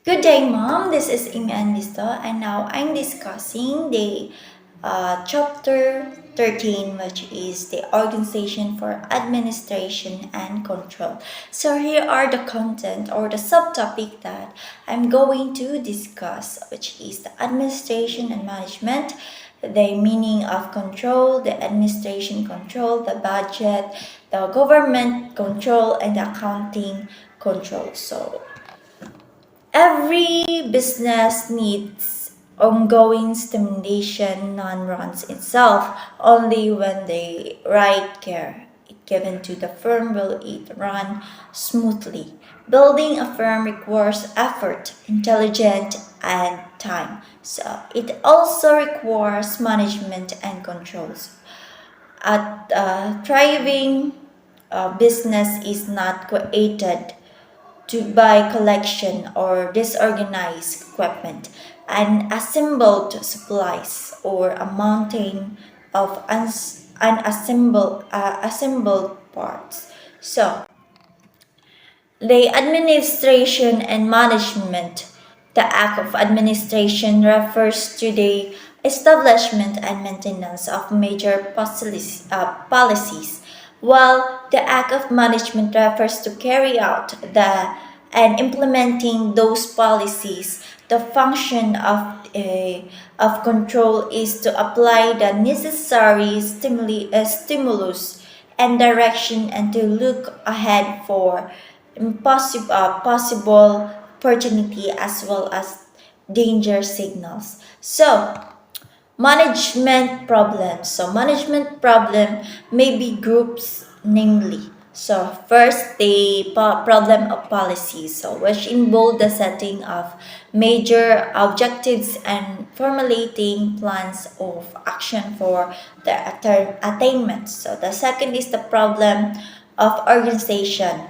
Good day, Mom. This is Emay and Visto, and now I'm discussing the chapter 13, which is the Organization for Administration and Control. So, here are the content or the subtopic that I'm going to discuss, which is the administration and management, the meaning of control, the administration control, the budget, the government control, and the accounting control. So, every business needs ongoing stimulation. None runs itself. Only when the right care is given to the firm will it run smoothly. Building a firm requires effort, intelligence, and time. So it also requires management and controls. A thriving business is not created by collection or disorganized equipment, unassembled supplies, or a mountain of assembled parts. So, the administration and management. The act of administration refers to the establishment and maintenance of major policies, while the act of management refers to carry out the and implementing those policies. The function of control is to apply the necessary stimulus and direction and to look ahead for possible opportunity as well as danger signals. So, management problems. So, management problem may be groups, namely. So, first, the problem of policy, so which involve the setting of major objectives and formulating plans of action for the attainment. So, the second is the problem of organization,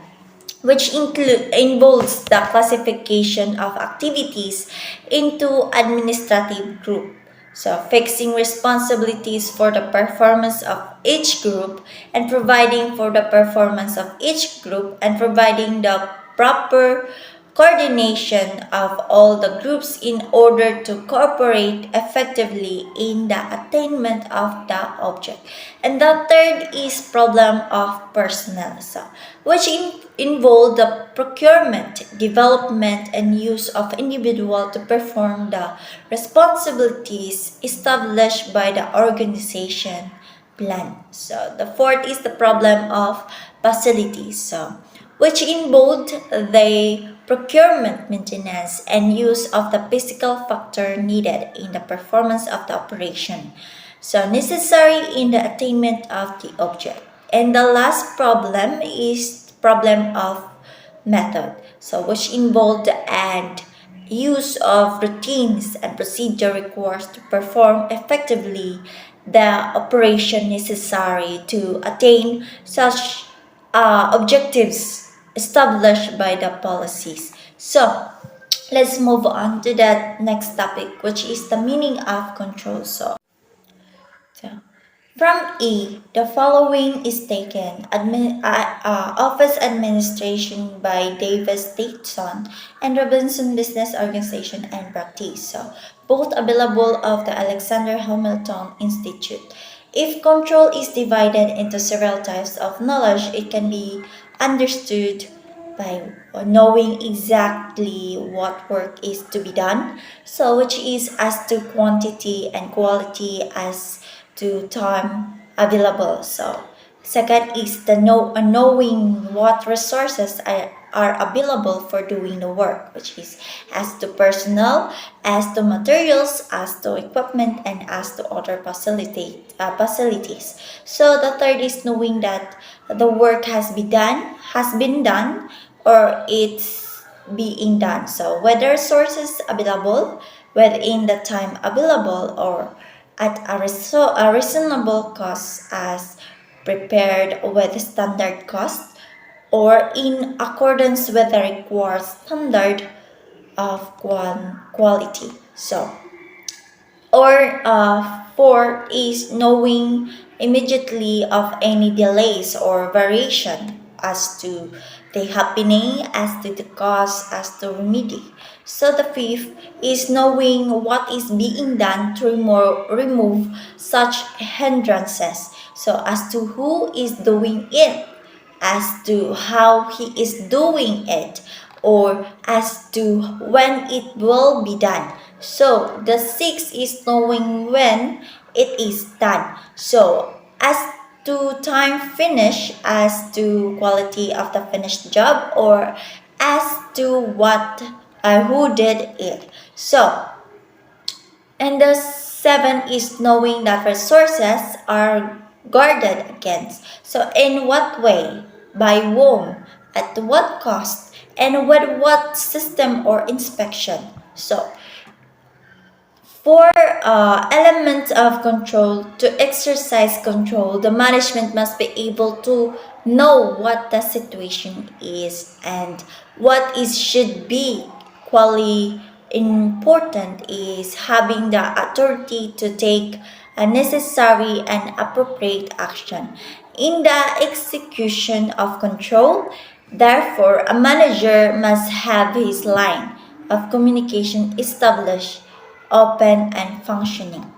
which involves the classification of activities into administrative group. So, fixing responsibilities for the performance of each group and providing for the performance of each group and providing the proper coordination of all the groups in order to cooperate effectively in the attainment of the object. And the third is problem of personnel, so, which involve the procurement, development, and use of individual to perform the responsibilities established by the organization plan. So the fourth is the problem of facilities, so which involved the procurement, maintenance, and use of the physical factor needed in the performance of the operation, so necessary in the attainment of the object. And the last problem is problem of method, so which involved and use of routines and procedure requires to perform effectively the operation necessary to attain such objectives established by the policies. So, let's move on to the next topic, which is the meaning of control. So from E, the following is taken: Office Administration by Davis Dayton and Robinson Business Organization and Practice. So, both available of the Alexander Hamilton Institute. If control is divided into several types of knowledge, it can be understood by knowing exactly what work is to be done, so which is as to quantity and quality as to time available. So second is the knowing what resources are available for doing the work, which is as to personnel, as to materials, as to equipment, and as to other facilities. So the third is knowing that the work has been done, or it's being done. So whether sources available within the time available or at a reasonable cost as prepared with standard cost or in accordance with the required standard of quality. So, or four is knowing immediately of any delays or variation as to the happening as to the cause as to remedy. So the fifth is knowing what is being done to remove such hindrances. So as to who is doing it, as to how he is doing it, or as to when it will be done. So the sixth is knowing when it is done. So as to time finish, as to quality of the finished job, or as to what who did it. So and the seven is knowing that resources are guarded against. So, in what way? By whom? At what cost? And with what system or inspection? So, for elements of control, to exercise control, the management must be able to know what the situation is and what is should be quality important is having the authority to take a necessary and appropriate action in the execution of control. Therefore, a manager must have his line of communication established, open, and functioning.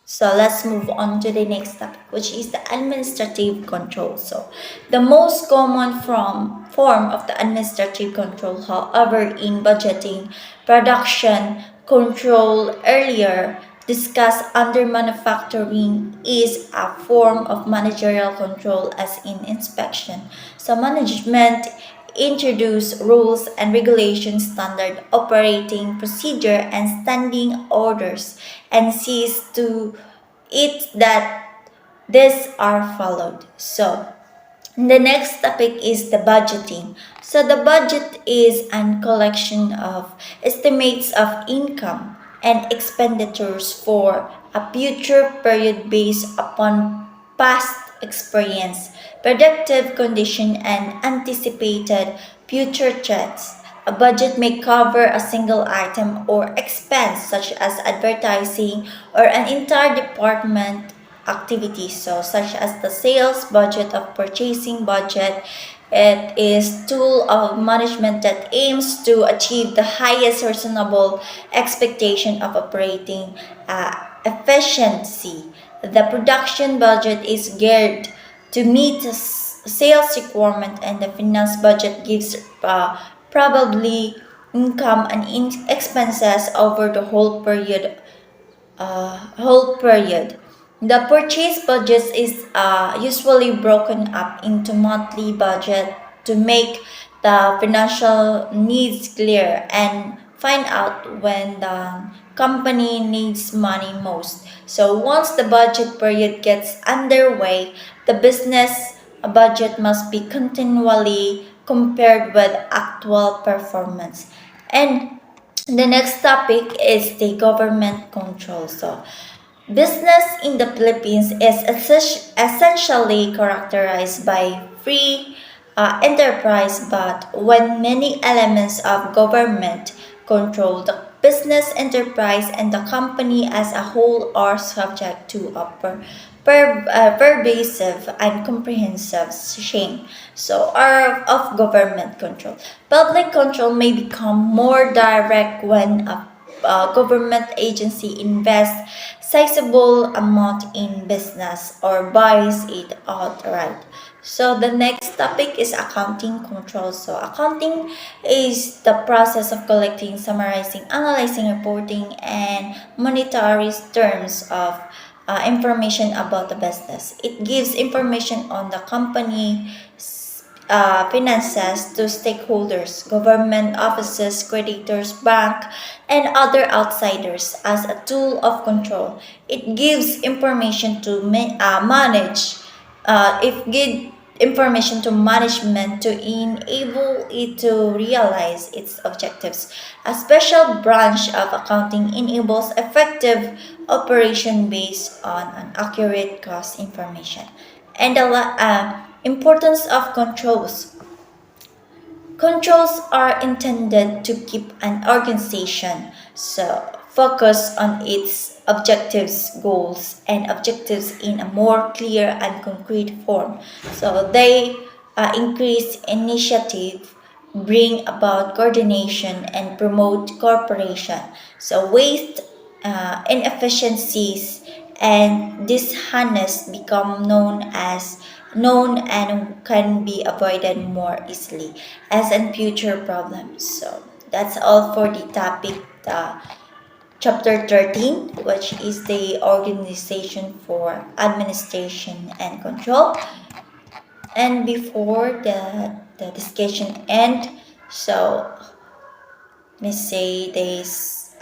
So let's move on to the next topic, which is the administrative control. So the most common form of the administrative control, however, in budgeting, production, control earlier discussed under manufacturing is a form of managerial control as in inspection. So management introduce rules and regulations, standard operating procedure, and standing orders, and sees to it that these are followed. So the next topic is the budgeting. So the budget is a collection of estimates of income and expenditures for a future period based upon past experience, predictive condition, and anticipated future threats. A budget may cover a single item or expense such as advertising or an entire department activities, so such as the sales budget of purchasing budget. It is tool of management that aims to achieve the highest reasonable expectation of operating efficiency. The production budget is geared to meet sales requirement, and the finance budget gives probably income and expenses over the whole period. The purchase budget is usually broken up into monthly budget to make the financial needs clear and find out when the company needs money most. So once the budget period gets underway, the business budget must be continually compared with actual performance. And the next topic is the government control. So, business in the Philippines is essentially characterized by free enterprise, but when many elements of government control, the business enterprise and the company as a whole are subject to a pervasive and comprehensive shame. So, are of government control. Public control may become more direct when a government agency invests sizable amount in business or buys it outright. So the next topic is accounting control. So accounting is the process of collecting, summarizing, analyzing, reporting, and monetary terms of information about the business. It gives information on the company finances to stakeholders, government offices, creditors, bank, and other outsiders as a tool of control. It gives information to manage. It gives information to management to enable it to realize its objectives. A special branch of accounting enables effective operation based on an accurate cost information. And the importance of controls. Controls are intended to keep an organization so focus on its objectives, goals, and objectives in a more clear and concrete form. So they increase initiative, bring about coordination, and promote cooperation. So waste, inefficiencies, and dishonest become known and can be avoided more easily as in future problems. So that's all for the topic. Chapter 13, which is the organization for administration and control. And before the discussion end, so let me say this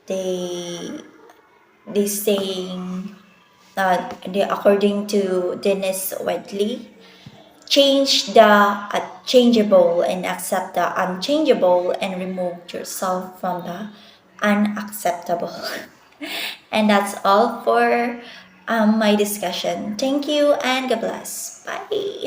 they they saying according to Dennis Wedley, change the changeable and accept the unchangeable and remove yourself from the unacceptable. And that's all for my discussion. Thank you and God bless. Bye.